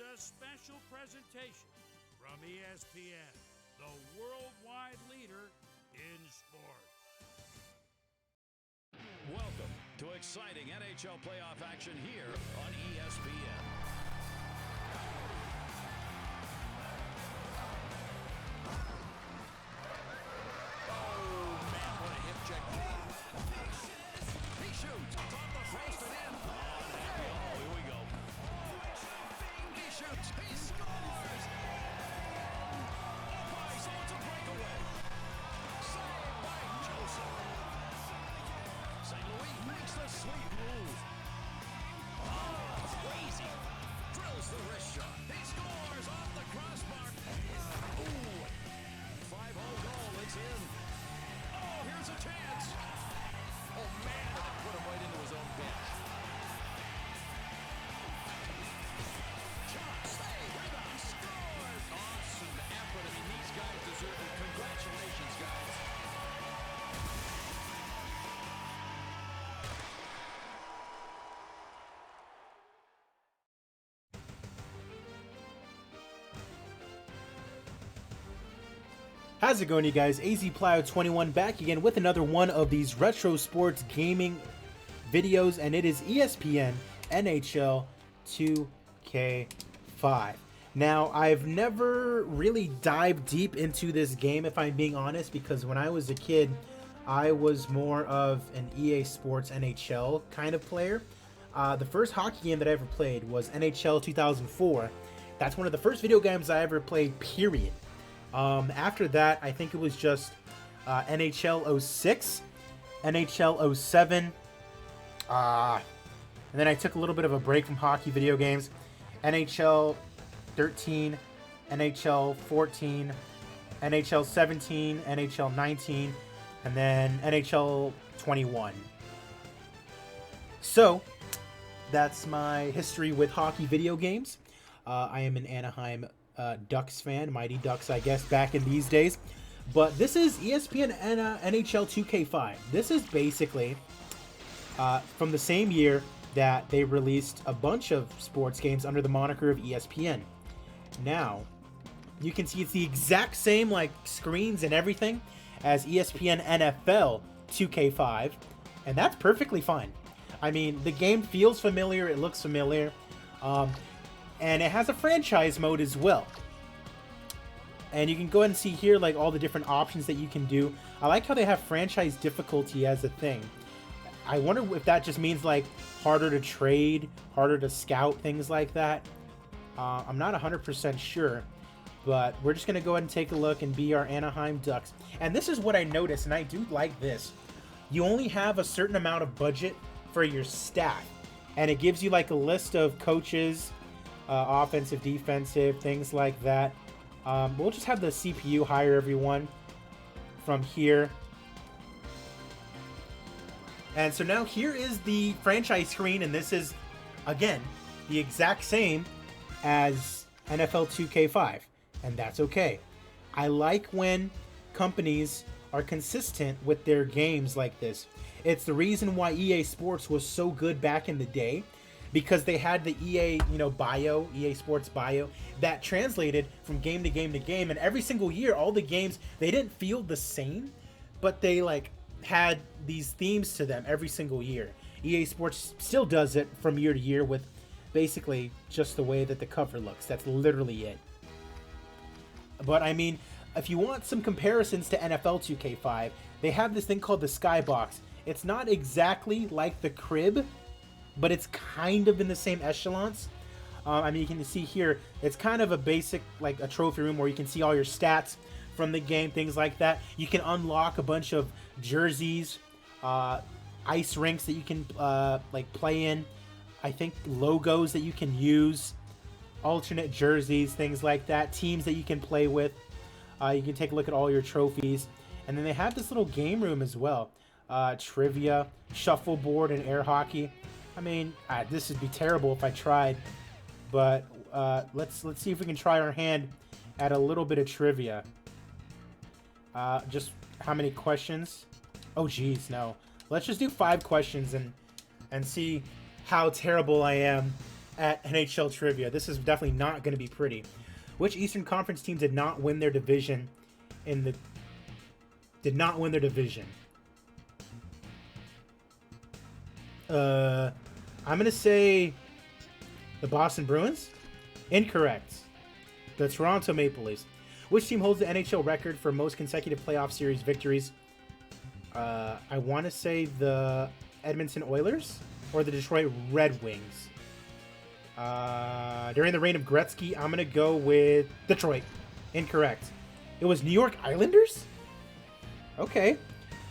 is a special presentation from ESPN, the worldwide leader in sports. Welcome to exciting NHL playoff action here on ESPN. Oh, man, what a hip check. He shoots. Off the post and in. Oh, here we go. He shoots. He scores. Price owns a breakaway. Saved by Joseph. St. Louis makes the sweep move. Oh, crazy. Drills the wrist shot. He scores off the crossbar. Ooh. 5-0 goal. It's in. Oh, here's a chance. Oh, man, and it put him right into his own bench. Shot, save, rebound, scores. Awesome effort. I mean, these guys deserve it. Congratulations, guys. How's it going, you guys? AZ Plyo 21 back again with another one of these retro sports gaming videos, and it is ESPN NHL 2K5. Now, I've never really dived deep into this game, if I'm being honest, because when I was a kid, I was more of an EA Sports NHL kind of player. The first hockey game that I ever played was NHL 2004. That's one of the first video games I ever played, period. After that, I think it was just NHL 06, NHL 07, and then I took a little bit of a break from hockey video games. NHL 13, NHL 14, NHL 17, NHL 19, and then NHL 21. So, that's my history with hockey video games. I am an Anaheim Ducks fan, Mighty Ducks, I guess, back in these days. But this is ESPN NHL 2K5. This is basically from the same year that they released a bunch of sports games under the moniker of ESPN. Now, you can see it's the exact same like screens and everything as ESPN NFL 2K5, and that's perfectly fine. I mean, the game feels familiar, it looks familiar. And it has a franchise mode as well. And you can go ahead and see here like all the different options that you can do. I like how they have franchise difficulty as a thing. I wonder if that just means like harder to trade, harder to scout, things like that. I'm not 100% sure, but we're just going to go ahead and take a look and be our Anaheim Ducks. And this is what I noticed, and I do like this. You only have a certain amount of budget for your staff. And it gives you like a list of coaches, offensive, defensive, things like that. We'll just have the CPU hire everyone from here. And so now here is the franchise screen, and this is, again, the exact same as NFL 2K5, and that's okay. I like when companies are consistent with their games like this. It's the reason why EA Sports was so good back in the day, because they had the EA, bio, EA Sports bio, that translated from game to game to game. And every single year, all the games, they didn't feel the same, but they like had these themes to them every single year. EA Sports still does it from year to year with basically just the way that the cover looks. That's literally it. But I mean, if you want some comparisons to NFL 2K5, they have this thing called the Skybox. It's not exactly like the crib, but it's kind of in the same echelons. I mean, you can see here, it's kind of a basic, like a trophy room where you can see all your stats from the game, things like that. You can unlock a bunch of jerseys, ice rinks that you can like play in. I think logos that you can use, alternate jerseys, things like that. Teams that you can play with. You can take a look at all your trophies. And then they have this little game room as well. Trivia, shuffleboard, and air hockey. I mean, this would be terrible if I tried, but let's see if we can try our hand at a little bit of trivia. Just how many questions? Oh, geez, no. Let's just do 5 questions and see how terrible I am at NHL Trivia. This is definitely not going to be pretty. Which Eastern Conference team did not win their division I'm going to say the Boston Bruins. Incorrect. The Toronto Maple Leafs. Which team holds the NHL record for most consecutive playoff series victories? I want to say the Edmonton Oilers or the Detroit Red Wings. During the reign of Gretzky, I'm going to go with Detroit. Incorrect. It was New York Islanders? Okay.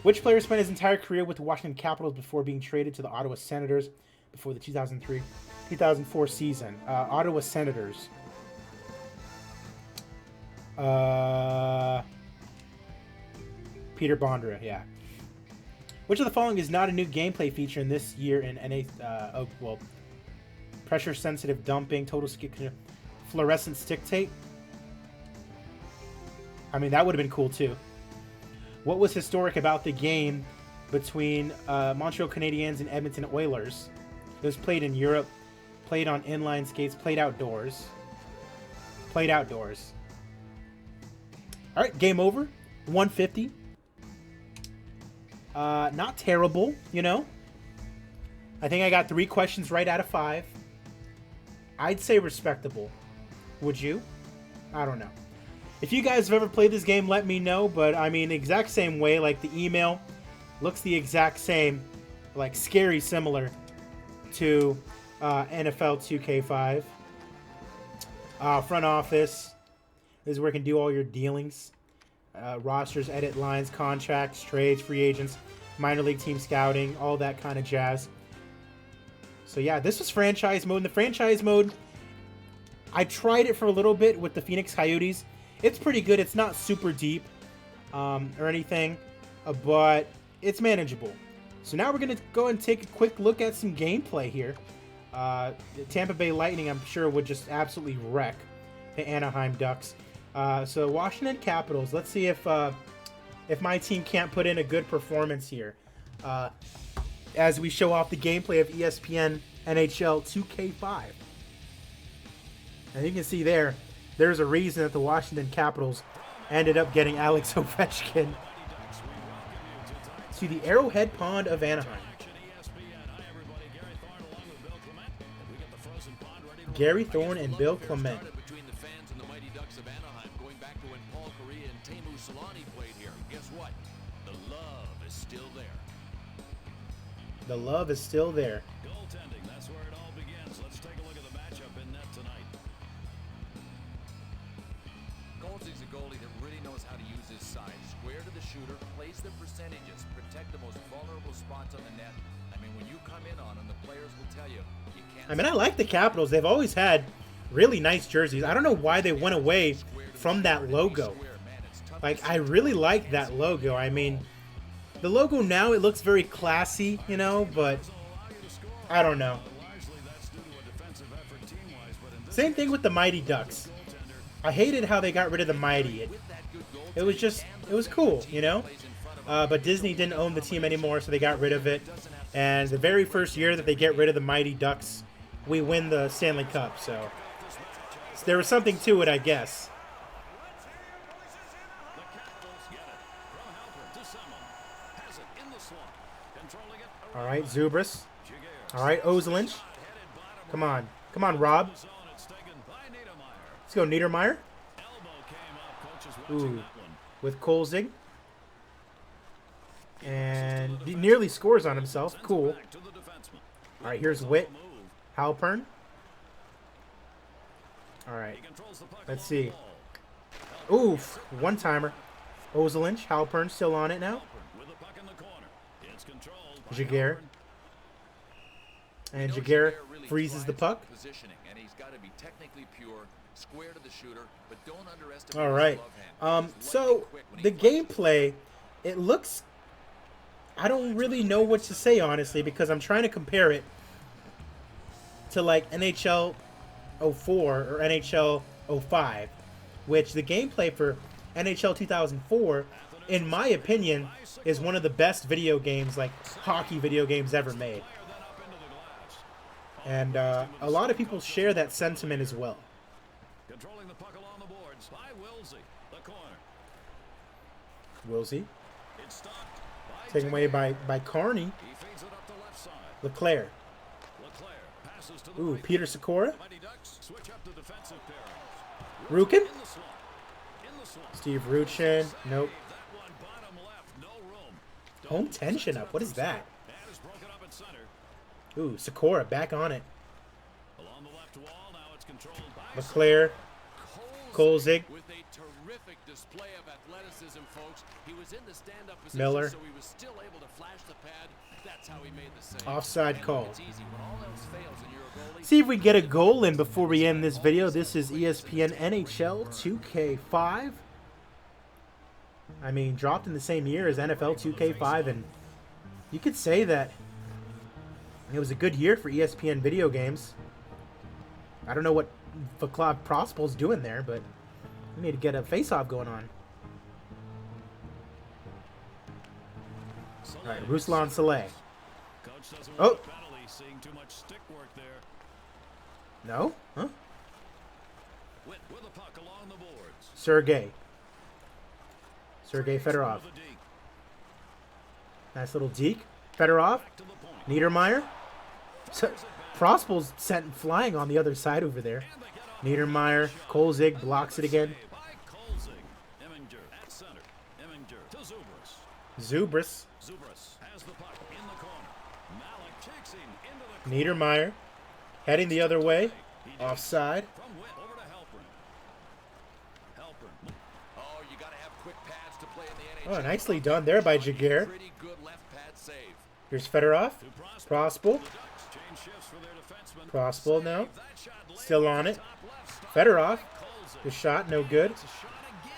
Which player spent his entire career with the Washington Capitals before being traded to the Ottawa Senators before the 2003-2004 season? Ottawa Senators. Peter Bondra, yeah. Which of the following is not a new gameplay feature in this year in pressure-sensitive dumping, total skip, fluorescent stick tape? I mean, that would have been cool, too. What was historic about the game between Montreal Canadiens and Edmonton Oilers? It was played in Europe, played on inline skates, played outdoors. Played outdoors. All right, game over. 150. Not terrible, you know. I think I got 3 questions right out of 5. I'd say respectable. Would you? I don't know. If you guys have ever played this game, let me know. But, I mean, exact same way. Like, the email looks the exact same. Like, scary similar to NFL 2K5. Front office. This is where you can do all your dealings. Rosters, edit lines, contracts, trades, free agents, minor league team scouting, all that kind of jazz. So yeah, this was franchise mode. In the franchise mode, I tried it for a little bit with the Phoenix Coyotes. It's pretty good. It's not super deep or anything, but it's manageable. So now we're going to go and take a quick look at some gameplay here. The Tampa Bay Lightning, I'm sure, would just absolutely wreck the Anaheim Ducks. So Washington Capitals. Let's see if my team can't put in a good performance here. As we show off the gameplay of ESPN NHL 2K5. As you can see there's a reason that the Washington Capitals ended up getting Alex Ovechkin to the Arrowhead Pond of Anaheim. Gary Thorne and Bill Clement. The love is still there. Goaltending, that's where it all begins. Let's take a look at the matchup in net tonight. Goldie's a goalie that really knows how to use his size. Square to the shooter, plays the percentages, protect the most vulnerable spots on the net. I mean, when you come in on them, the players will tell you, you can't... I mean, I like the Capitals. They've always had really nice jerseys. I don't know why they went away from that logo. Like, I really like that logo. I mean... The logo now, it looks very classy, you know, but I don't know. Same thing with the Mighty Ducks. I hated how they got rid of the Mighty. It was cool, you know? But Disney didn't own the team anymore, so they got rid of it. And the very first year that they get rid of the Mighty Ducks, we win the Stanley Cup, so there was something to it, I guess. All right, Zubris. All right, Ozelinch. Come on. Come on, Rob. Let's go, Niedermeyer. Ooh, with Kolzig. And he nearly scores on himself. Cool. All right, here's Witt. Halpern. All right. Let's see. Oof, one-timer. Ozelinch. Halpern still on it now. Jaguar. And Jaguar freezes the puck. All right. So the gameplay, it looks... I don't really know what to say, honestly, because I'm trying to compare it to, like, NHL 04 or NHL 05, which the gameplay for NHL 2004, in my opinion, is one of the best video games, like hockey video games ever made. And a lot of people share that sentiment as well. Controlling the puck along the boards by Wilsey. The corner. Wilsey. It's stopped by Taken away by Carney. He feeds it up the left side. Leclerc. Leclerc passes to the Ooh, right. Peter Sikora. The Mighty Ducks switch up the defensive pairings. Rukin. In the slot. In the slot. Steve Ruchin. Nope. That one bottom left. No room. Home tension up. What is that? And is broken up at center. Ooh, Sikora back on it. Along the left wall. Now it's controlled by Leclerc. Kolzig. With a terrific display of athleticism, folks. He was in the stand-up position, Miller. so he was still able to flash the pad. That's how he made the save. Offside call. It's easy when all else fails and you're a goalie. See if we get a goal in before we end this video. This is ESPN NHL 2K5. I mean, dropped in the same year as NFL 2K5, and you could say that it was a good year for ESPN video games. I don't know what Vaclav Prospol's doing there, but we need to get a face-off going on. All right, Ruslan Saleh. Coach doesn't Oh. want a penalty, seeing too much stick work there. No? Huh? With the puck along the boards. Sergey Fedoroff. To the deke. Nice little deke. Fedorov. Back to the point. Niedermeyer. So, Prospol's sent flying on the other side over there. And they get off. Niedermeyer. Kolzig blocks it again. By Kolzig. Eminger at center. Eminger to Zubras. Zubris. Zubras has the puck in the corner. Malik kicks him into the corner. Niedermeyer. Heading the other way. Offside. From Witt over to Halpern. Halpern. Oh, you got to have quick pads to play in the NHL. Oh, nicely done there by Jaguar. Pretty good left pad save. Here's Fedorov. To Prospol. The Ducks change shifts for their defenseman. Prospol now. That shot late Still on it. top left. Stopped Fedorov. Kolzig. The shot, no good. It's a shot again.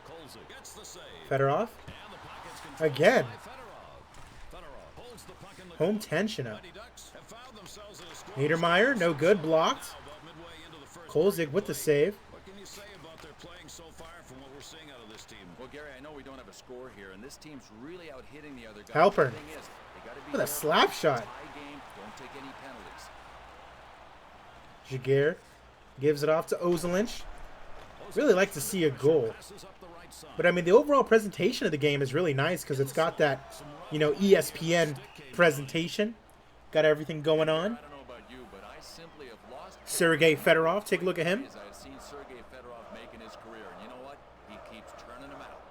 Kolzig gets the save. Fedorov. And the puck is controlled Again. by Fedorov. Fedorov holds the puck in the Home corner. tension up. Mighty Ducks have found themselves in a score. Niedermeyer, no good. Blocked. About midway into the first Kolzig with the save. What can you say about their playing so far from what we're seeing out of this team? Well, Gary, I know we don't have a score here, and this team's really out hitting the other guy. Halpern. The thing is, they gotta be With a careful. slap shot. Tie game, don't take any penalties. Jaguar gives it off to Ozelinch. Really like to see a goal. Passes up the right side. But I mean, the overall presentation of the game is really nice because it's got that, you know, ESPN presentation. Got everything going on. I don't know about you, but I simply have lost Sergey Fedorov, take a look at him. as I've seen Sergey Fedoroff make in his career. And you know what? He keeps turning them out.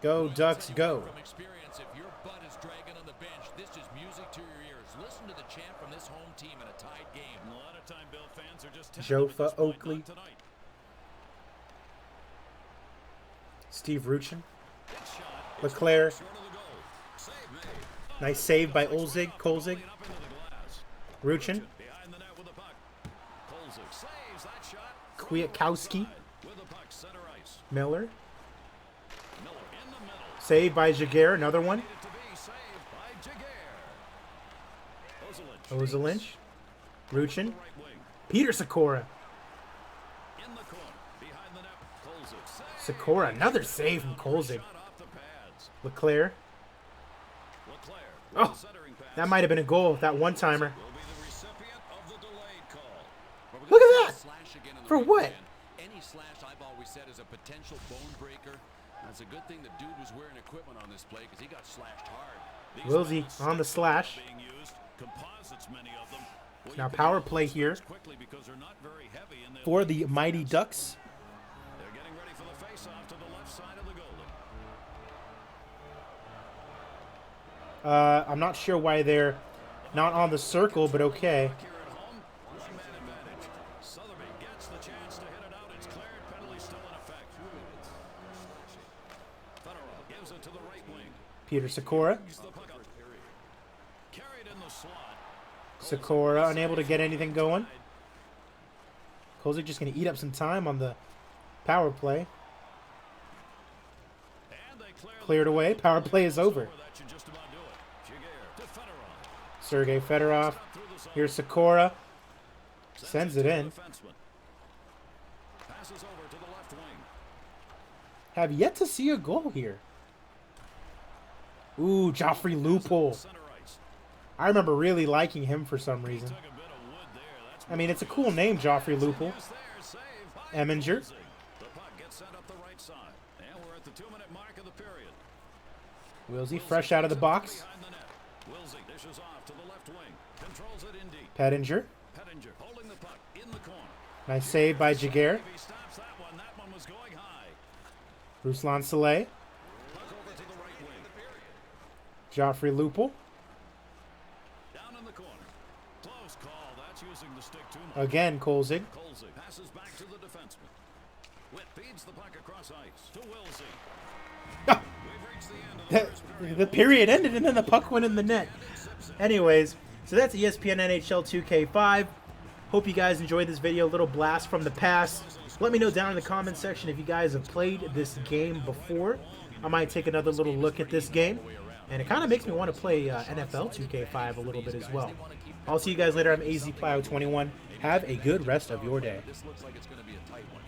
Go, Ducks, go. From experience, if your butt is dragging on the bench, this is music to your ears. Listen to the chant from this home team in a tied game. A lot of time, Bill fans are just Jofa, Oakley. tonight. Steve Ruchin. Good shot. Leclerc. Short of the goal. Save made. Nice save by Kolzig. Going up into the glass. Ruchin. Behind the net with the puck. Kolzig saves that shot. Kwiatkowski. With the puck, center ice. Miller. Miller in the middle. Saved by Jaguar, another one. Needed to be saved by Jaguar. Ozelinch. Ruchin. Right wing. Peter Sikora. In the corner. Behind the net. Kolzig. Save. Sikora, another save from Kolzig. Shot off the pads. Leclerc. Leclerc. Oh, Centering pass. that might have been a goal, that one-timer. Will be the recipient of the delayed call. But we're Look gonna at see a slash again in the For right what? hand. Any slash, I've always said, is a potential bone breaker. That's a good thing the dude was wearing equipment on this play because he got slashed hard. These Wilsey metals on the slash. being used. Composites, many of them. Well, Now you can power use play those here things quickly because they're not very heavy and they'll for leave the you Mighty fast. Ducks. They're getting ready for the face-off to the left side of the goalie. I'm not sure why they're not on the circle, but okay. Here at home, one-man advantage. Sotheby gets the chance to hit it out. It's cleared. Penalty still in effect. Fedorov gives it to the right wing. Peter Sikora. He's the puck up. Carried in the slot. Sikora unable to get anything going. Kolzig just going to eat up some time on the power play. And they clear Cleared away. Power play is over. that should just about do it. Jaguar to Fedorov. Sergey Fedorov. Through the zone. Here's Sikora. Sends it to the in. defenseman. Passes over to the left wing. Have yet to see a goal here. Ooh, Joffrey Loophole. Center ice. I remember really liking him for some reason. Took a bit of wood I mean, it's a cool name, Joffrey Lupul. Eminger. The puck gets sent up the right side. And we're at the 2-minute mark of the period. Wilsey fresh out of the box. Behind the net. Wilsey dishes off to the left wing. Controls it in deep. Pettinger. Pettinger holding the puck in the corner. Nice save by Jaguar. If he stops that one was going high. Ruslan Saleh. Puck over to the right wing. Joffrey Lupul. Down in the corner. Close call. That's using the stick too much. Again, Kolzig. Kolzig passes back to the defenseman. Witt feeds the puck across ice to Wilsey. Ah, We've reached the end of the first period. the period ended and then the puck went in the net. Anyways, so that's ESPN NHL 2K5. Hope you guys enjoyed this video. A little blast from the past. Let me know down in the comment section if you guys have played this game before. I might take another little look at this game. And it kind of makes me want to play NFL 2K5 a little bit as well. I'll see you guys later. I'm AZPlyo21. Have a good rest of your day. This looks like it's going to be a tight one.